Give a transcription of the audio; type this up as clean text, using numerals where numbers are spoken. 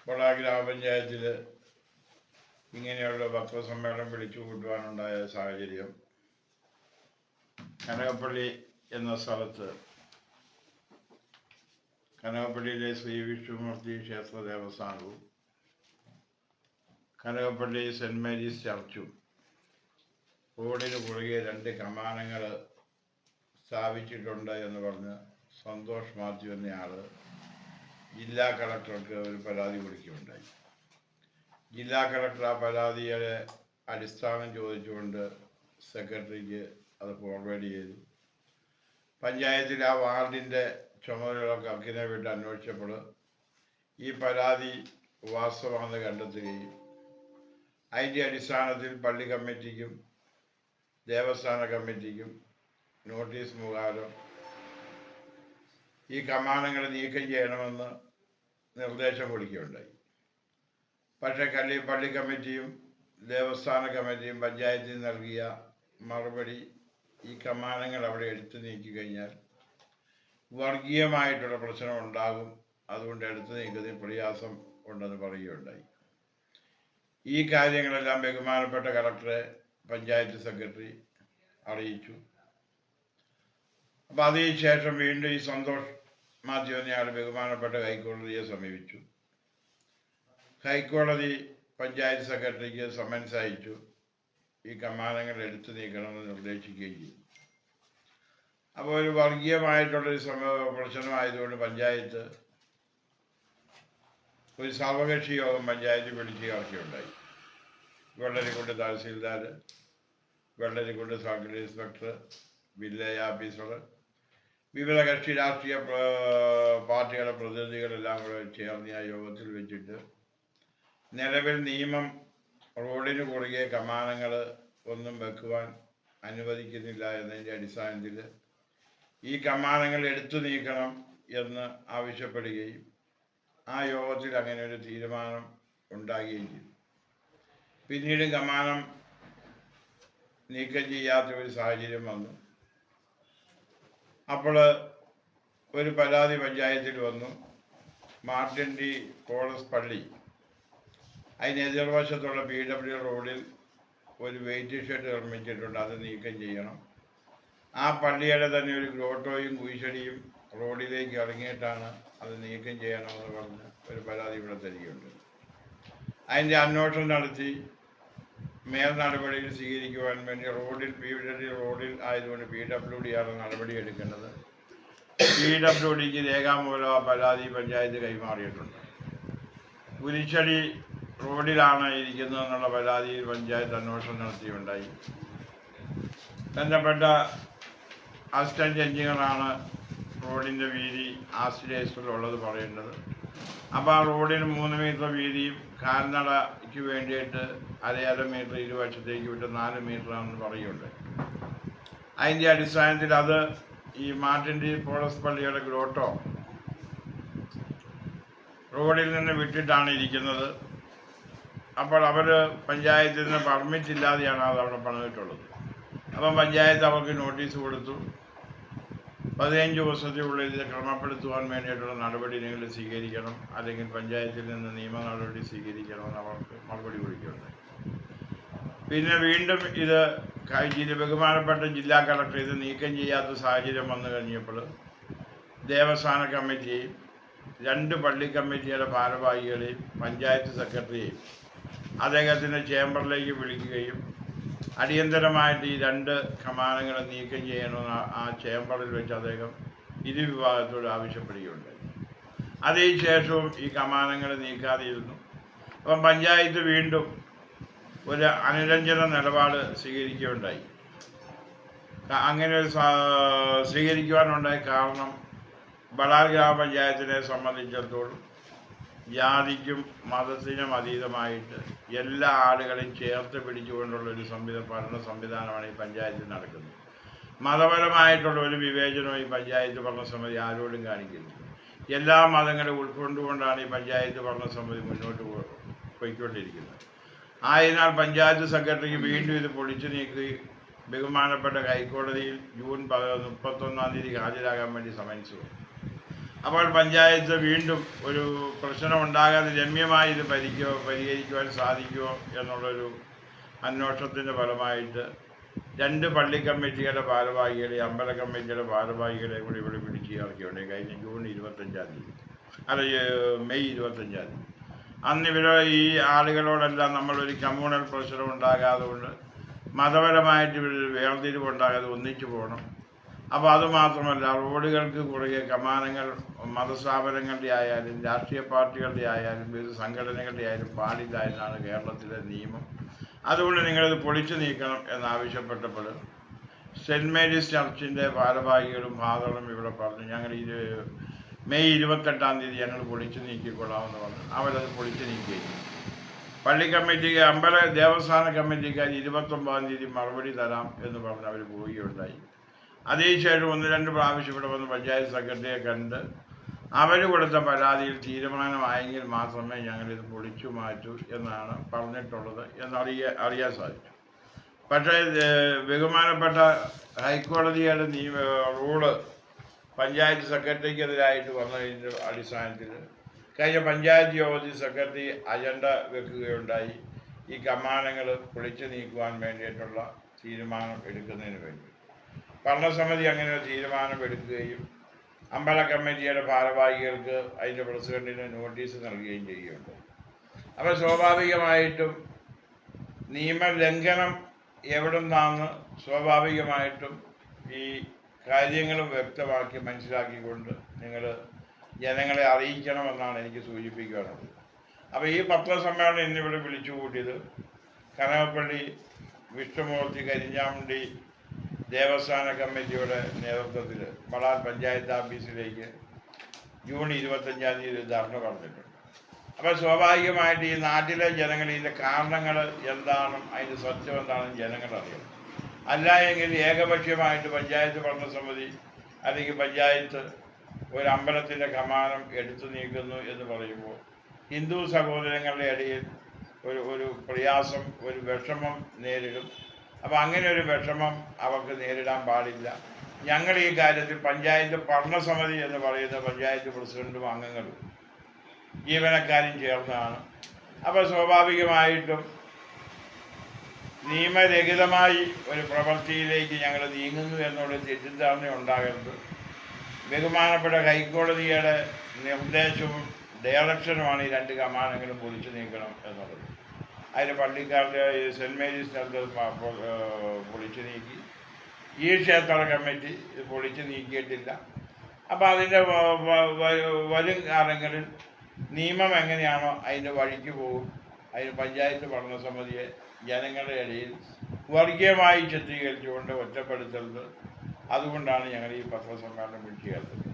പൊളാ ഗ്രാമപഞ്ചായത്തിൽ ഇങ്ങനെയുള്ള പത്രസമ്മേളനം വിളിച്ചു കൂട്ടുവാനുണ്ടായ സാഹചര്യം കനകപ്പള്ളി എന്ന സ്ഥലത്ത് കനകപ്പള്ളിയിലെ ശ്രീ വിഷ്ണുമൂർത്തി ക്ഷേത്ര ദേവസ്ഥാനവും കനകപ്പള്ളി സെൻറ് മേരീസ് ചർച്ചും റോഡിന് കുറുകെ 2 കമാനങ്ങൾ സ്ഥാപിച്ചിട്ടുണ്ട് എന്ന് പറഞ്ഞ് സന്തോഷ് മാത്യു എന്നയാൾ ജില്ലാ കളക്ടർക്ക് ഒരു പരാതി കൊടുക്കുകയുണ്ടായി. ജില്ലാ കളക്ടർ ആ പരാതിയുടെ അടിസ്ഥാനം ചോദിച്ചുകൊണ്ട് സെക്രട്ടറിക്ക് അത് ഫോർവേഡ് ചെയ്തു. പഞ്ചായത്തിൽ ആ വാർഡിൻ്റെ ചുമതലയുള്ള ക്ലർക്കിനെ വിട്ട് അന്വേഷിച്ചപ്പോൾ ഈ പരാതി വാസ്തവമാണെന്ന് കണ്ടെത്തുകയും അതിൻ്റെ അടിസ്ഥാനത്തിൽ പള്ളി കമ്മിറ്റിക്കും ദേവസ്ഥാന കമ്മിറ്റിക്കും നോട്ടീസ് മുഖാന്തരം ഈ കമാനങ്ങൾ നീക്കം ചെയ്യണമെന്ന് നിർദ്ദേശം കൊടുക്കുകയുണ്ടായി. പക്ഷേ പള്ളി കമ്മിറ്റിയും ദേവസ്ഥാന കമ്മിറ്റിയും പഞ്ചായത്തിൽ നൽകിയ മറുപടി ഈ കമാനങ്ങൾ അവിടെ എടുത്തു നീക്കി കഴിഞ്ഞാൽ വർഗീയമായിട്ടുള്ള പ്രശ്നം ഉണ്ടാകും, അതുകൊണ്ട് എടുത്തു നീക്കുന്നതിൽ പ്രയാസം ഉണ്ടെന്ന് പറയുകയുണ്ടായി. ഈ കാര്യങ്ങളെല്ലാം ബഹുമാനപ്പെട്ട കളക്ടറെ പഞ്ചായത്ത് സെക്രട്ടറി അറിയിച്ചു. അപ്പോൾ അതിനുശേഷം വീണ്ടും ഈ സന്തോഷ് മാത്യു എന്നയാൾ ബഹുമാനപ്പെട്ട ഹൈക്കോടതിയെ സമീപിച്ചു. ഹൈക്കോടതി പഞ്ചായത്ത് സെക്രട്ടറിക്ക് സമൻസ് അയച്ചു, ഈ കമാനങ്ങൾ എടുത്തു നീക്കണമെന്ന് നിർദ്ദേശിക്കുകയും ചെയ്തു. അപ്പോൾ ഒരു വർഗീയമായിട്ടുള്ളൊരു പ്രശ്നമായതുകൊണ്ട് പഞ്ചായത്ത് ഒരു സർവകക്ഷി യോഗം പഞ്ചായത്തിൽ വിളിച്ച് ചേർക്കുകയുണ്ടായി. Vellarikundu tahsildar, Vellarikundu circle inspector, village officer, വിവിധ കക്ഷി രാഷ്ട്രീയ പാർട്ടികളുടെ പ്രതിനിധികളെല്ലാം കൂടെ ചേർന്ന് ആ യോഗത്തിൽ വെച്ചിട്ട് നിലവിൽ നിയമം റോഡിന് കുറുകെ കമാനങ്ങൾ ഒന്നും വെക്കുവാൻ അനുവദിക്കുന്നില്ല എന്നതിൻ്റെ അടിസ്ഥാനത്തിൽ ഈ കമാനങ്ങൾ എടുത്തു നീക്കണം എന്ന് ആവശ്യപ്പെടുകയും ആ യോഗത്തിൽ അങ്ങനെ ഒരു തീരുമാനം ഉണ്ടാകുകയും ചെയ്തു. പിന്നീട് കമാനം നീക്കം ചെയ്യാത്ത ഒരു സാഹചര്യം വന്നു. അപ്പോൾ ഒരു പരാതി പഞ്ചായത്തിൽ വന്നു. മാർട്ടിൻ ഡി പോളസ് പള്ളി, അതിന് എതിർവശത്തുള്ള PW റോഡിൽ ഒരു വെയിറ്റ് ഷെഡ് നിർമ്മിച്ചിട്ടുണ്ട്, അത് നീക്കം ചെയ്യണം. ആ പള്ളിയുടെ തന്നെ ഒരു ഗ്രോട്ടോയും കുഴിച്ചടിയും റോഡിലേക്ക് ഇറങ്ങിയിട്ടാണ് അത് നീക്കം ചെയ്യണമെന്ന് പറഞ്ഞ് ഒരു പരാതി ഇവിടെ തരികയുണ്ട്. അതിൻ്റെ അന്വേഷണം നടത്തി മേൽ നടപടികൾ സ്വീകരിക്കുവാൻ വേണ്ടി PW റോഡിൽ ആയതുകൊണ്ട് PWD ആണ് നടപടി എടുക്കേണ്ടത്. PWDക്ക് രേഖാമൂലം ആ പരാതി പഞ്ചായത്ത് കൈമാറിയിട്ടുണ്ട്. കുരിശടി റോഡിലാണ് ഇരിക്കുന്നതെന്നുള്ള പരാതിയിൽ പഞ്ചായത്ത് അന്വേഷണം നടത്തിയുണ്ടായി. ബന്ധപ്പെട്ട അസിസ്റ്റന്റ് എഞ്ചിനീയറാണ് റോഡിൻ്റെ വീതി ആശ്രയത്തിലുള്ളത് പറയേണ്ടത്. അപ്പോൾ ആ റോഡിന് 3 മീറ്റർ വീതിയും കാൽനടയ്ക്ക് വേണ്ടിയിട്ട് അര മീറ്റർ ഇരുവശത്തേക്ക് വിട്ട് 4 മീറ്ററാണെന്ന് പറയുന്നുണ്ട്. അതിൻ്റെ അടിസ്ഥാനത്തിൽ അത് ഈ മാർട്ടിൻ ഡി പോളസ് പള്ളിയുടെ ഗ്രോട്ടോ റോഡിൽ നിന്ന് വിട്ടിട്ടാണ് ഇരിക്കുന്നത്. അപ്പോൾ അവർ പഞ്ചായത്തിൽ നിന്ന് പെർമിറ്റ് ഇല്ലാതെയാണ് അത് അവിടെ പണിതിട്ടുള്ളത്. അപ്പം പഞ്ചായത്ത് അവർക്ക് നോട്ടീസ് കൊടുത്തു. 15 ദിവസത്തിനുള്ളിൽ ഇത് ക്രമപ്പെടുത്തുവാൻ വേണ്ടിയിട്ടുള്ള നടപടി നിങ്ങൾ സ്വീകരിക്കണം, അല്ലെങ്കിൽ പഞ്ചായത്തിൽ നിന്ന് നിയമ നടപടി സ്വീകരിക്കണമെന്ന് അവർക്ക് മറുപടി കൊടുക്കുകയുണ്ടായി. പിന്നെ വീണ്ടും ഇത് ബഹുമാനപ്പെട്ട ജില്ലാ കളക്ടർ ഇത് നീക്കം ചെയ്യാത്ത സാഹചര്യം വന്നു കഴിഞ്ഞപ്പോൾ ദേവസ്ഥാന കമ്മിറ്റിയെയും 2 പള്ളി കമ്മിറ്റിയുടെ ഭാരവാഹികളെയും പഞ്ചായത്ത് സെക്രട്ടറിയെയും അദ്ദേഹത്തിൻ്റെ ചേംബറിലേക്ക് വിളിക്കുകയും അടിയന്തരമായിട്ട് ഈ 2 കമാനങ്ങൾ നീക്കം ചെയ്യണമെന്ന് ആ ചേംബറിൽ വെച്ച് അദ്ദേഹം വിഭാഗത്തോട് ആവശ്യപ്പെടുകയുണ്ടായി. അതിനുശേഷവും ഈ കമാനങ്ങൾ നീക്കാതെയിരുന്നു. അപ്പം പഞ്ചായത്ത് വീണ്ടും ഒരു അനുരഞ്ജന നിലപാട് സ്വീകരിക്കുകയുണ്ടായി. അങ്ങനെ സ്വീകരിക്കുവാനുണ്ടായ കാരണം ബളാർ ഗ്രാമപഞ്ചായത്തിനെ സംബന്ധിച്ചിടത്തോളം ജാതിക്കും മതത്തിനും അതീതമായിട്ട് എല്ലാ ആളുകളെയും ചേർത്ത് പിടിച്ചുകൊണ്ടുള്ളൊരു ഭരണ സംവിധാനമാണ് ഈ പഞ്ചായത്തിൽ നടക്കുന്നത്. മതപരമായിട്ടുള്ള ഒരു വിവേചനവും ഈ പഞ്ചായത്ത് ഭരണസമിതി ആരോടും കാണിക്കുന്നു. എല്ലാ മതങ്ങളും ഉൾക്കൊണ്ടുകൊണ്ടാണ് ഈ പഞ്ചായത്ത് ഭരണസമിതി മുന്നോട്ട് പോയിക്കൊണ്ടിരിക്കുന്നത്. ആയതിനാൽ പഞ്ചായത്ത് സെക്രട്ടറിക്ക് വീണ്ടും ഇത് പൊളിച്ചു നീക്കി ബഹുമാനപ്പെട്ട ഹൈക്കോടതിയിൽ ജൂൺ 31 ഹാജരാകാൻ വേണ്ടി സമൻസ് കൊടുത്തു. അപ്പോൾ പഞ്ചായത്ത് വീണ്ടും ഒരു പ്രശ്നം ഉണ്ടാകാതെ രമ്യമായി ഇത് പരിഹരിക്കുവാൻ സാധിക്കുമോ എന്നുള്ളൊരു അന്വേഷണത്തിൻ്റെ ഫലമായിട്ട് 2 പള്ളി കമ്മിറ്റിയുടെ ഭാരവാഹികളെ, അമ്പല കമ്മിറ്റിയുടെ ഭാരവാഹികളെ കൂടി ഇവിടെ പിടിച്ച് ഇറക്കിയുണ്ട് കഴിഞ്ഞ ജൂൺ 25-ാം തീയതി, മെയ് 25-ാം തീയതി. അന്ന് ഈ ആളുകളോടെല്ലാം നമ്മളൊരു കമ്മ്യൂണൽ പ്രശ്നം ഉണ്ടാകാതെ കൊണ്ട് മതപരമായിട്ട് ഇവരൊരു വേർതിരിവുണ്ടാകാതെ ഒന്നിച്ചു പോകണം. അപ്പോൾ അതുമാത്രമല്ല, റോഡുകൾക്ക് കുറുകെ കമാനങ്ങൾ മതസ്ഥാപനങ്ങളുടെ ആയാലും രാഷ്ട്രീയ പാർട്ടികളുടെ ആയാലും വിവിധ സംഘടനകളുടെ ആയാലും പാടില്ല എന്നാണ് കേരളത്തിലെ നിയമം. അതുകൊണ്ട് നിങ്ങളിത് പൊളിച്ചു നീക്കണം എന്നാവശ്യപ്പെട്ടപ്പോൾ സെൻറ്റ് മേരീസ് ചർച്ചിൻ്റെ ഭാരവാഹികളും ഫാദറും ഇവിടെ പറഞ്ഞു, ഞങ്ങൾ മെയ് 28-ാം തീയതി ഞങ്ങൾ പൊളിച്ചു നീക്കിക്കൊള്ളാമെന്ന് പറഞ്ഞു. അവരത് പൊളിച്ചു നീക്കിയിരിക്കും. പള്ളി കമ്മിറ്റിക്ക്, അമ്പല ദേവസ്ഥാന കമ്മിറ്റിക്കാർ 29-ാം തീയതി മറുപടി തരാം എന്ന് പറഞ്ഞ് അവർ പോവുകയുണ്ടായി. അതിനുശേഷം 1-2 പ്രാവശ്യം ഇവിടെ വന്ന് പഞ്ചായത്ത് സെക്രട്ടറിയെ കണ്ട് അവർ കൊടുത്ത പരാതിയിൽ തീരുമാനമായെങ്കിൽ മാത്രമേ ഞങ്ങളിത് പൊളിച്ചു മാറ്റൂ എന്നാണ് പറഞ്ഞിട്ടുള്ളത് അറിയാൻ സാധിച്ചു. പക്ഷേ ബഹുമാനപ്പെട്ട ഹൈക്കോടതിയുടെ റൂള് പഞ്ചായത്ത് സെക്രട്ടറിക്കെതിരായിട്ട് വന്നതിൻ്റെ അടിസ്ഥാനത്തിൽ കഴിഞ്ഞ പഞ്ചായത്ത് യോഗത്തിൽ സെക്രട്ടറി അജണ്ട വെക്കുകയുണ്ടായി, ഈ കമാനങ്ങൾ പൊളിച്ചു നീക്കുവാൻ വേണ്ടിയിട്ടുള്ള തീരുമാനം എടുക്കുന്നതിന് വേണ്ടി. ഭരണസമിതി അങ്ങനെ ഒരു തീരുമാനം എടുക്കുകയും അമ്പല കമ്മിറ്റിയുടെ ഭാരവാഹികൾക്ക് അതിൻ്റെ പ്രസിഡന്റിന് നോട്ടീസ് നൽകുകയും ചെയ്യുകയുണ്ട്. അപ്പോൾ സ്വാഭാവികമായിട്ടും നിയമലംഘനം എവിടെ നിന്നാണ് സ്വാഭാവികമായിട്ടും ഈ കാര്യങ്ങളും വ്യക്തമാക്കി മനസ്സിലാക്കിക്കൊണ്ട് നിങ്ങൾ ജനങ്ങളെ അറിയിക്കണമെന്നാണ് എനിക്ക് സൂചിപ്പിക്കാനുള്ളത്. അപ്പോൾ ഈ പത്രസമ്മേളനം ഇന്നിവിടെ വിളിച്ചു കൂട്ടിയത് കനകപ്പള്ളി വിഷ്ണുമൂർത്തി കരിഞ്ഞാമുണ്ടി ദേവസ്ഥാന കമ്മിറ്റിയുടെ നേതൃത്വത്തിൽ വളാൽ പഞ്ചായത്ത് ഓഫീസിലേക്ക് ജൂൺ 25-ാം തീയതി ധർണ പറഞ്ഞിട്ടുണ്ട്. അപ്പോൾ സ്വാഭാവികമായിട്ട് ഈ നാട്ടിലെ ജനങ്ങൾ ഇതിൻ്റെ കാരണങ്ങൾ എന്താണെന്നും അതിൻ്റെ സത്യം എന്താണെന്നും ജനങ്ങൾ അറിയണം. അല്ല എങ്കിൽ ഏകപക്ഷീയമായിട്ട് പഞ്ചായത്ത് ഭരണസമിതി അല്ലെങ്കിൽ പഞ്ചായത്ത് ഒരു അമ്പലത്തിൻ്റെ കമാനം എടുത്തു നീക്കുന്നു എന്ന് പറയുമ്പോൾ ഹിന്ദു സഹോദരങ്ങളുടെ ഇടയിൽ ഒരു പ്രയാസം, ഒരു വിഷമം നേരിടും. അപ്പോൾ അങ്ങനെ ഒരു വിഷമം അവർക്ക് നേരിടാൻ പാടില്ല. ഞങ്ങൾ ഈ കാര്യത്തിൽ പഞ്ചായത്ത് ഭരണസമിതി എന്ന് പറയുന്ന പഞ്ചായത്ത് പ്രസിഡന്റും അംഗങ്ങളും ജീവനക്കാരും ചേർന്നാണ്. അപ്പോൾ സ്വാഭാവികമായിട്ടും നിയമരഹിതമായി ഒരു പ്രവൃത്തിയിലേക്ക് ഞങ്ങൾ നീങ്ങുന്നു എന്നുള്ള തെറ്റിദ്ധാരണ ഉണ്ടാകരുത്. ബഹുമാനപ്പെട്ട ഹൈക്കോടതിയുടെ നിർദ്ദേശവും ഡയറക്ഷനുമാണ് ഈ 2 കമാനങ്ങളും പൊളിച്ചു നീക്കണം എന്നുള്ളത്. അതിന് പള്ളിക്കാരുടെ സെൻറ്റ് മേരീസ് പൊളിച്ചു നീക്കി, ഈ ക്ഷേത്ര കമ്മിറ്റി ഇത് പൊളിച്ചു നീക്കിയിട്ടില്ല. അപ്പോൾ അതിൻ്റെ വരും കാലങ്ങളിൽ നിയമം എങ്ങനെയാണോ അതിൻ്റെ വഴിക്ക് പോകും. അതിന് പഞ്ചായത്ത് ഭരണസമിതിയെ ജനങ്ങളുടെ ഇടയിൽ വർഗീയമായി ചിത്രീകരിച്ചുകൊണ്ട് ഒറ്റപ്പെടുത്തരുത്. അതുകൊണ്ടാണ് ഞങ്ങൾ ഈ പത്രസമ്മേളനം വിളിച്ചു ചേർത്തത്.